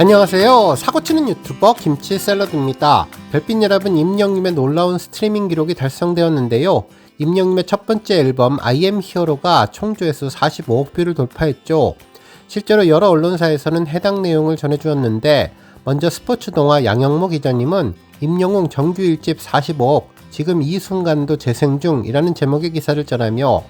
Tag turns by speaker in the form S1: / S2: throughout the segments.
S1: 안녕하세요. 사고치는 유튜버 김치샐러드입니다. 별빛 여러분, 임영님의 놀라운 스트리밍 기록이 달성되었는데요. 임영님의 첫 번째 앨범 I am hero가 총 조회수 45억 뷰를 돌파했죠. 실제로 여러 언론사에서는 해당 내용을 전해주었는데, 먼저 스포츠 동화 양영모 기자님은 임영웅 정규 1집 45억, 지금 이 순간도 재생 중 이라는 제목의 기사를 전하며,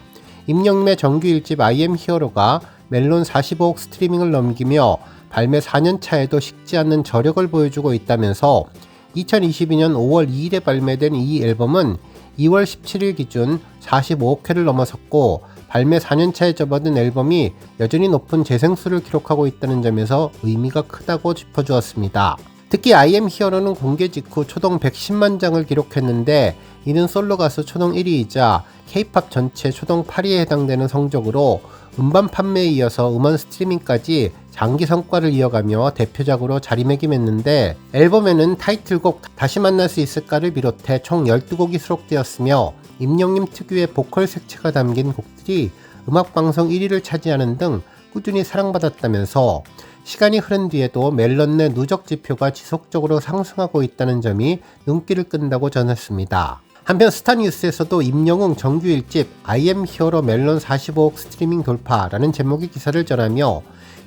S1: 임영님의 정규 1집 I am hero가 멜론 45억 스트리밍을 넘기며 발매 4년 차에도 식지 않는 저력을 보여주고 있다면서 2022년 5월 2일에 발매된 이 앨범은 2월 17일 기준 45억 회를 넘어섰고, 발매 4년 차에 접어든 앨범이 여전히 높은 재생수를 기록하고 있다는 점에서 의미가 크다고 짚어주었습니다. 특히 I am hero는 공개 직후 초동 110만 장을 기록했는데, 이는 솔로 가수 초동 1위이자 K-POP 전체 초동 8위에 해당되는 성적으로 음반 판매에 이어서 음원 스트리밍까지 장기 성과를 이어가며 대표작으로 자리매김했는데, 앨범에는 타이틀곡 다시 만날 수 있을까를 비롯해 총 12곡이 수록되었으며, 임영님 특유의 보컬 색채가 담긴 곡들이 음악방송 1위를 차지하는 등 꾸준히 사랑받았다면서, 시간이 흐른 뒤에도 멜론 내 누적 지표가 지속적으로 상승하고 있다는 점이 눈길을 끈다고 전했습니다. 한편 스타뉴스에서도 임영웅 정규 1집 I am hero 멜론 45억 스트리밍 돌파라는 제목의 기사를 전하며,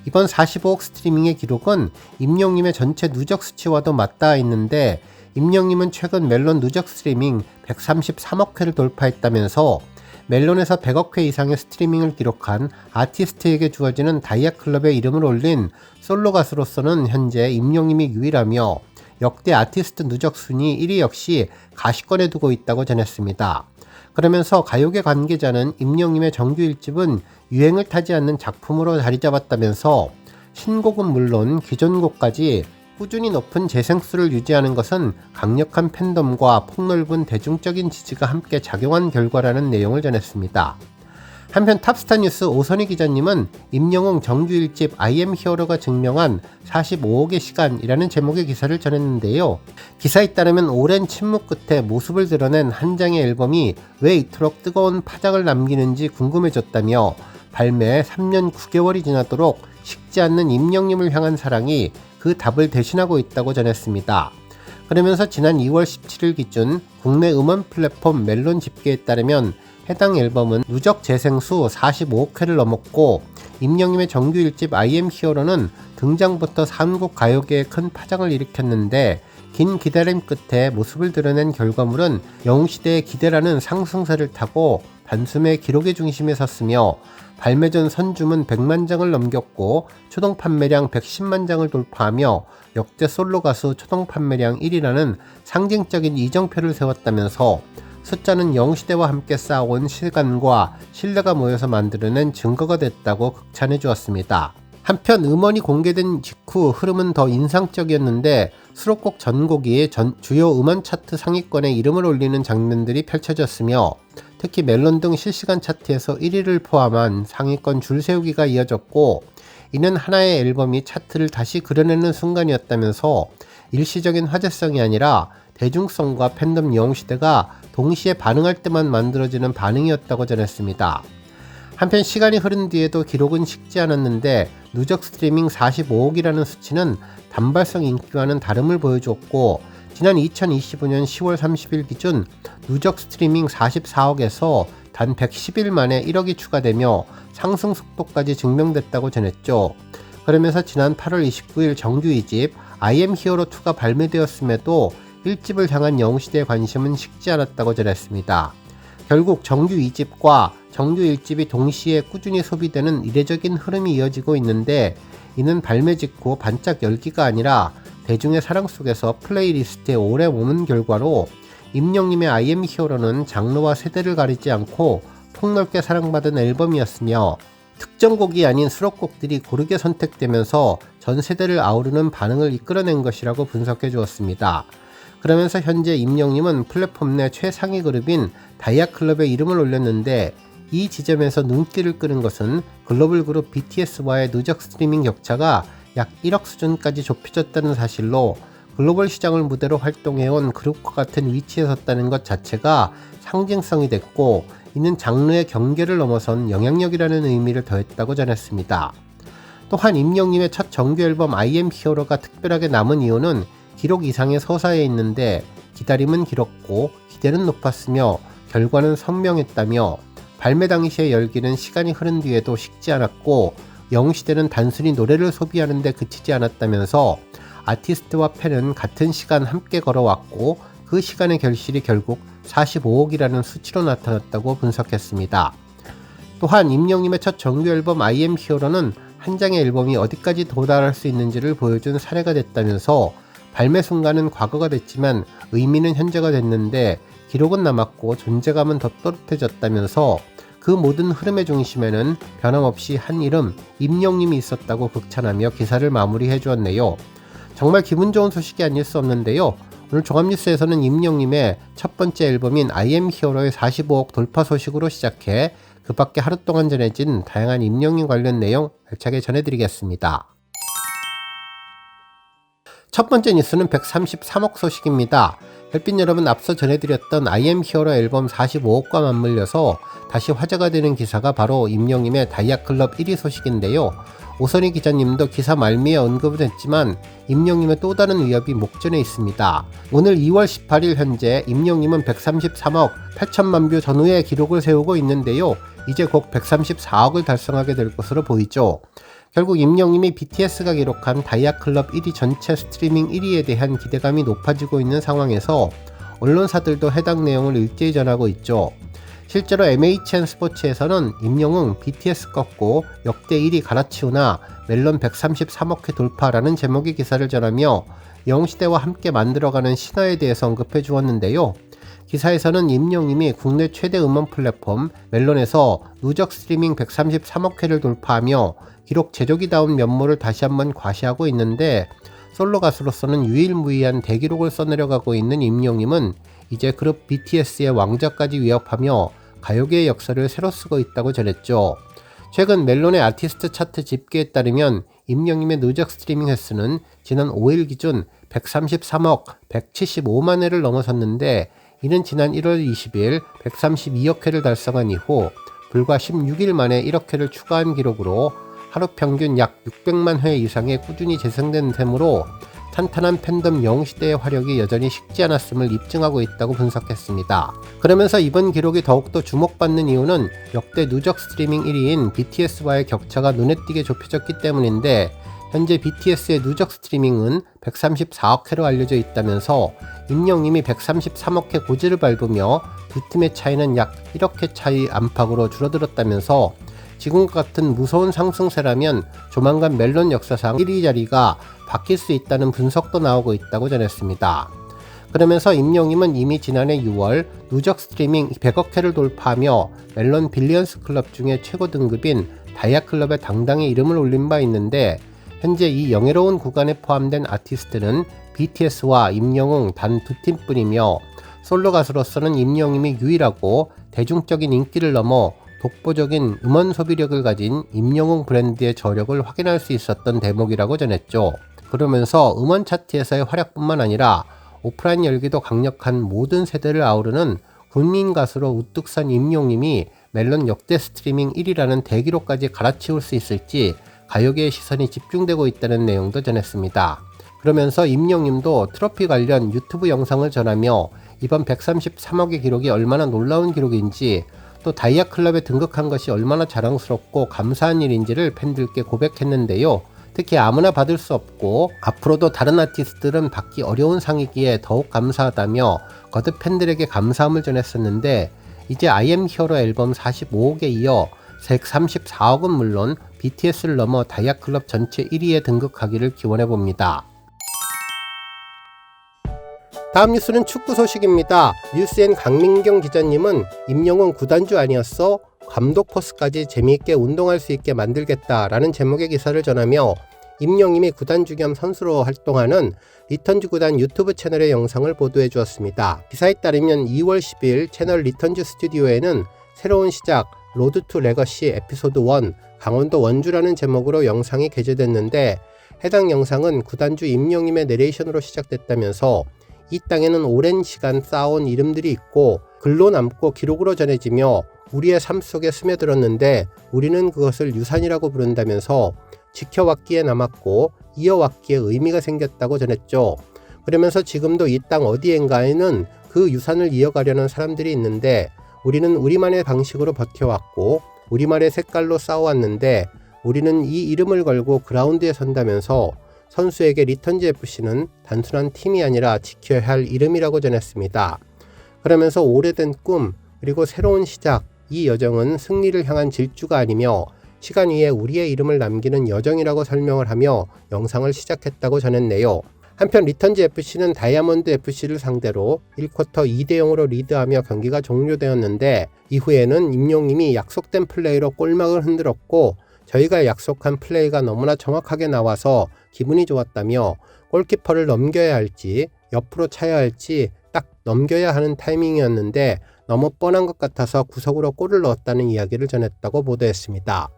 S1: 이번 45억 스트리밍의 기록은 임영님의 전체 누적 수치와도 맞닿아 있는데, 임영님은 최근 멜론 누적 스트리밍 133억 회를 돌파했다면서, 멜론에서 100억 회 이상의 스트리밍을 기록한 아티스트에게 주어지는 다이아클럽에 이름을 올린 솔로 가수로서는 현재 임영님이 유일하며, 역대 아티스트 누적 순위 1위 역시 가시권에 두고 있다고 전했습니다. 그러면서 가요계 관계자는 임영님의 정규 1집은 유행을 타지 않는 작품으로 자리 잡았다면서, 신곡은 물론 기존 곡까지 꾸준히 높은 재생수를 유지하는 것은 강력한 팬덤과 폭넓은 대중적인 지지가 함께 작용한 결과라는 내용을 전했습니다. 한편 탑스타뉴스 오선희 기자님은 임영웅 정규 1집 I am hero가 증명한 45억의 시간이라는 제목의 기사를 전했는데요. 기사에 따르면 오랜 침묵 끝에 모습을 드러낸 한 장의 앨범이 왜 이토록 뜨거운 파장을 남기는지 궁금해졌다며, 발매 3년 9개월이 지나도록 식지 않는 임영님을 향한 사랑이 그 답을 대신하고 있다고 전했습니다. 그러면서 지난 2월 17일 기준 국내 음원 플랫폼 멜론 집계에 따르면 해당 앨범은 누적 재생수 45억 회를 넘었고, 임영님의 정규 1집 I am hero는 등장부터 한국 가요계에 큰 파장을 일으켰는데, 긴 기다림 끝에 모습을 드러낸 결과물은 영웅시대의 기대라는 상승세를 타고 단숨에 기록의 중심에 섰으며, 발매 전 선주문 100만 장을 넘겼고 초동 판매량 110만 장을 돌파하며 역대 솔로 가수 초동 판매량 1위라는 상징적인 이정표를 세웠다면서, 숫자는 영웅시대와 함께 쌓아온 시간과 신뢰가 모여서 만들어낸 증거가 됐다고 극찬해 주었습니다. 한편 음원이 공개된 직후 흐름은 더 인상적이었는데, 수록곡 전곡이 주요 음원 차트 상위권에 이름을 올리는 장면들이 펼쳐졌으며, 특히 멜론 등 실시간 차트에서 1위를 포함한 상위권 줄세우기가 이어졌고, 이는 하나의 앨범이 차트를 다시 그려내는 순간이었다면서, 일시적인 화제성이 아니라 대중성과 팬덤 영웅시대가 동시에 반응할 때만 만들어지는 반응이었다고 전했습니다. 한편 시간이 흐른 뒤에도 기록은 식지 않았는데, 누적 스트리밍 45억이라는 수치는 단발성 인기와는 다름을 보여주었고, 지난 2025년 10월 30일 기준 누적 스트리밍 44억에서 단 110일 만에 1억이 추가되며 상승 속도까지 증명됐다고 전했죠. 그러면서 지난 8월 29일 정규 2집 I am hero2가 발매되었음에도 1집을 향한 영웅시대의 관심은 식지 않았다고 전했습니다. 결국 정규 2집과 정규 1집이 동시에 꾸준히 소비되는 이례적인 흐름이 이어지고 있는데, 이는 발매 직후 반짝 열기가 아니라 대중의 사랑 속에서 플레이리스트에 오래 오는 결과로, 임영님의 I am hero는 장르와 세대를 가리지 않고 폭넓게 사랑받은 앨범이었으며, 특정 곡이 아닌 수록곡들이 고르게 선택되면서 전 세대를 아우르는 반응을 이끌어낸 것이라고 분석해 주었습니다. 그러면서 현재 임영님은 플랫폼 내 최상위 그룹인 다이아클럽에 이름을 올렸는데, 이 지점에서 눈길을 끄는 것은 글로벌 그룹 BTS와의 누적 스트리밍 격차가 약 1억 수준까지 좁혀졌다는 사실로, 글로벌 시장을 무대로 활동해온 그룹과 같은 위치에 섰다는 것 자체가 상징성이 됐고, 이는 장르의 경계를 넘어선 영향력이라는 의미를 더했다고 전했습니다. 또한 임영님의 첫 정규 앨범 I am Hero가 특별하게 남은 이유는 기록 이상의 서사에 있는데 기다림은 길었고 기대는 높았으며 결과는 선명했다며 발매 당시의 열기는 시간이 흐른 뒤에도 식지 않았고 영시대는 단순히 노래를 소비하는 데 그치지 않았다면서 아티스트와 팬은 같은 시간 함께 걸어왔고 그 시간의 결실이 결국 45억이라는 수치로 나타났다고 분석했습니다. 또한 임영님의 첫 정규 앨범 I am Hero는 한 장의 앨범이 어디까지 도달할 수 있는지를 보여준 사례가 됐다면서 발매 순간은 과거가 됐지만 의미는 현재가 됐는데 기록은 남았고 존재감은 더 또렷해졌다면서 그 모든 흐름의 중심에는 변함없이 한 이름 임영님이 있었다고 극찬하며 기사를 마무리해 주었네요. 정말 기분 좋은 소식이 아닐 수 없는데요. 오늘 종합뉴스에서는 임영님의 첫 번째 앨범인 I am Hero의 45억 돌파 소식으로 시작해 그 밖에 하루 동안 전해진 다양한 임영님 관련 내용 알차게 전해드리겠습니다. 첫 번째 뉴스는 133억 소식입니다. 별빛 여러분, 앞서 전해드렸던 I am Hero 앨범 45억과 맞물려서 다시 화제가 되는 기사가 바로 임영님의 다이아클럽 1위 소식인데요. 오선희 기자님도 기사 말미에 언급을 했지만 임영님의 또 다른 위협이 목전에 있습니다. 오늘 2월 18일 현재 임영님은 133억 8천만 뷰 전후의 기록을 세우고 있는데요. 이제 곧 134억을 달성하게 될 것으로 보이죠. 결국 임영님이 BTS가 기록한 다이아클럽 1위 전체 스트리밍 1위에 대한 기대감이 높아지고 있는 상황에서 언론사들도 해당 내용을 일제히 전하고 있죠. 실제로 MHN 스포츠에서는 임영웅 BTS 꺾고 역대 1위 갈아치우나 멜론 133억회 돌파라는 제목의 기사를 전하며 영시대와 함께 만들어가는 신화에 대해서 언급해 주었는데요. 기사에서는 임영님이 국내 최대 음원 플랫폼 멜론에서 누적 스트리밍 133억회를 돌파하며 기록 제조기다운 면모를 다시 한번 과시하고 있는데, 솔로 가수로서는 유일무이한 대기록을 써내려가고 있는 임영님은 이제 그룹 BTS의 왕좌까지 위협하며 가요계의 역사를 새로 쓰고 있다고 전했죠. 최근 멜론의 아티스트 차트 집계에 따르면 임영님의 누적 스트리밍 횟수는 지난 5일 기준 133억 175만 회를 넘어섰는데, 이는 지난 1월 20일 132억 회를 달성한 이후 불과 16일 만에 1억 회를 추가한 기록으로 하루 평균 약 600만 회 이상의 꾸준히 재생된 셈으로 탄탄한 팬덤 영시대의 화력이 여전히 식지 않았음을 입증하고 있다고 분석했습니다. 그러면서 이번 기록이 더욱더 주목받는 이유는 역대 누적 스트리밍 1위인 BTS와의 격차가 눈에 띄게 좁혀졌기 때문인데, 현재 BTS의 누적 스트리밍은 134억 회로 알려져 있다면서 임영님이 133억 회 고지를 밟으며 두 팀의 차이는 약 1억 회 차이 안팎으로 줄어들었다면서 지금과 같은 무서운 상승세라면 조만간 멜론 역사상 1위 자리가 바뀔 수 있다는 분석도 나오고 있다고 전했습니다. 그러면서 임영님은 이미 지난해 6월 누적 스트리밍 100억 회를 돌파하며 멜론 빌리언스 클럽 중에 최고 등급인 다이아클럽에 당당히 이름을 올린 바 있는데, 현재 이 영예로운 구간에 포함된 아티스트는 BTS와 임영웅 단 두 팀뿐이며, 솔로 가수로서는 임영님이 유일하고 대중적인 인기를 넘어 독보적인 음원 소비력을 가진 임영웅 브랜드의 저력을 확인할 수 있었던 대목이라고 전했죠. 그러면서 음원 차트에서의 활약뿐만 아니라 오프라인 열기도 강력한 모든 세대를 아우르는 국민 가수로 우뚝 선 임영웅님이 멜론 역대 스트리밍 1위라는 대기록까지 갈아치울 수 있을지 가요계의 시선이 집중되고 있다는 내용도 전했습니다. 그러면서 임영웅님도 트로피 관련 유튜브 영상을 전하며 이번 133억의 기록이 얼마나 놀라운 기록인지, 또 다이아클럽에 등극한 것이 얼마나 자랑스럽고 감사한 일인지를 팬들께 고백했는데요. 특히 아무나 받을 수 없고 앞으로도 다른 아티스트들은 받기 어려운 상이기에 더욱 감사하다며 거듭 팬들에게 감사함을 전했었는데, 이제 I am Hero 앨범 45억에 이어 134억은 물론 BTS를 넘어 다이아클럽 전체 1위에 등극하기를 기원해봅니다. 다음 뉴스는 축구 소식입니다. 뉴스엔 강민경 기자님은 임영웅 구단주 아니었어? 감독 포스까지 재미있게 운동할 수 있게 만들겠다라는 제목의 기사를 전하며 임영웅이 구단주 겸 선수로 활동하는 리턴즈 구단 유튜브 채널의 영상을 보도해 주었습니다. 기사에 따르면 2월 10일 채널 리턴즈 스튜디오에는 새로운 시작 로드 투 레거시 에피소드 1 강원도 원주라는 제목으로 영상이 게재됐는데, 해당 영상은 구단주 임영웅의 내레이션으로 시작됐다면서 이 땅에는 오랜 시간 쌓아온 이름들이 있고 글로 남고 기록으로 전해지며 우리의 삶 속에 스며들었는데 우리는 그것을 유산이라고 부른다면서 지켜왔기에 남았고 이어왔기에 의미가 생겼다고 전했죠. 그러면서 지금도 이 땅 어디엔가에는 그 유산을 이어가려는 사람들이 있는데 우리는 우리만의 방식으로 버텨왔고 우리만의 색깔로 싸워왔는데 우리는 이 이름을 걸고 그라운드에 선다면서 선수에게 리턴즈 FC는 단순한 팀이 아니라 지켜야 할 이름이라고 전했습니다. 그러면서 오래된 꿈 그리고 새로운 시작, 이 여정은 승리를 향한 질주가 아니며 시간 위에 우리의 이름을 남기는 여정이라고 설명을 하며 영상을 시작했다고 전했네요. 한편 리턴즈 FC는 다이아몬드 FC를 상대로 1쿼터 2대0으로 리드하며 경기가 종료되었는데 이후에는 임용님이 약속된 플레이로 골망을 흔들었고 저희가 약속한 플레이가 너무나 정확하게 나와서 기분이 좋았다며 골키퍼를 넘겨야 할지 옆으로 차야 할지 딱 넘겨야 하는 타이밍이었는데 너무 뻔한 것 같아서 구석으로 골을 넣었다는 이야기를 전했다고 보도했습니다.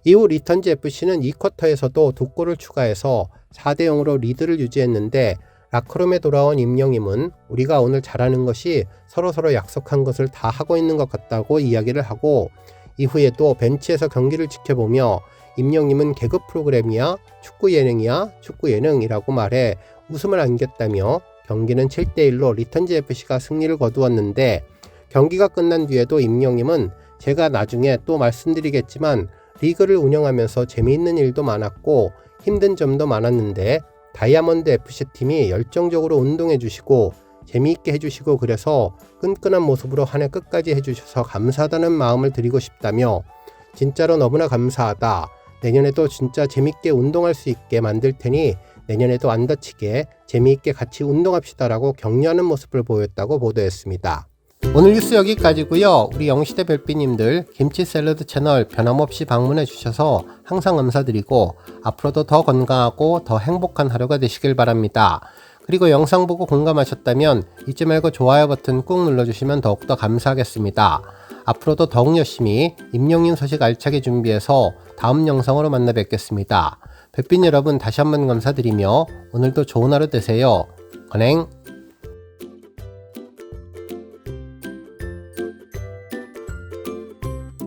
S1: 이후 리턴즈 FC는 2쿼터에서도 2골을 추가해서 4대0으로 리드를 유지했는데 라크룸에 돌아온 임영임은 우리가 오늘 잘하는 것이 서로서로 약속한 것을 다 하고 있는 것 같다고 이야기를 하고 이후에도 벤치에서 경기를 지켜보며 임영임은 개그 프로그램이야 축구 예능이야 축구 예능이라고 말해 웃음을 안겼다며 경기는 7대1로 리턴즈 FC가 승리를 거두었는데 경기가 끝난 뒤에도 임영임은 제가 나중에 또 말씀드리겠지만 리그를 운영하면서 재미있는 일도 많았고 힘든 점도 많았는데 다이아몬드 FC팀이 열정적으로 운동해주시고 재미있게 해주시고 그래서 끈끈한 모습으로 한 해 끝까지 해주셔서 감사하다는 마음을 드리고 싶다며 진짜로 너무나 감사하다. 내년에도 진짜 재밌게 운동할 수 있게 만들 테니 내년에도 안 다치게 재미있게 같이 운동합시다라고 격려하는 모습을 보였다고 보도했습니다. 오늘 뉴스 여기까지고요. 우리 영시대 별비님들 김치 샐러드 채널 변함없이 방문해 주셔서 항상 감사드리고 앞으로도 더 건강하고 더 행복한 하루가 되시길 바랍니다. 그리고 영상 보고 공감하셨다면 잊지 말고 좋아요 버튼 꾹 눌러주시면 더욱더 감사하겠습니다. 앞으로도 더욱 열심히 임영인 소식 알차게 준비해서 다음 영상으로 만나 뵙겠습니다. 별빛 여러분 다시 한번 감사드리며 오늘도 좋은 하루 되세요. 건행.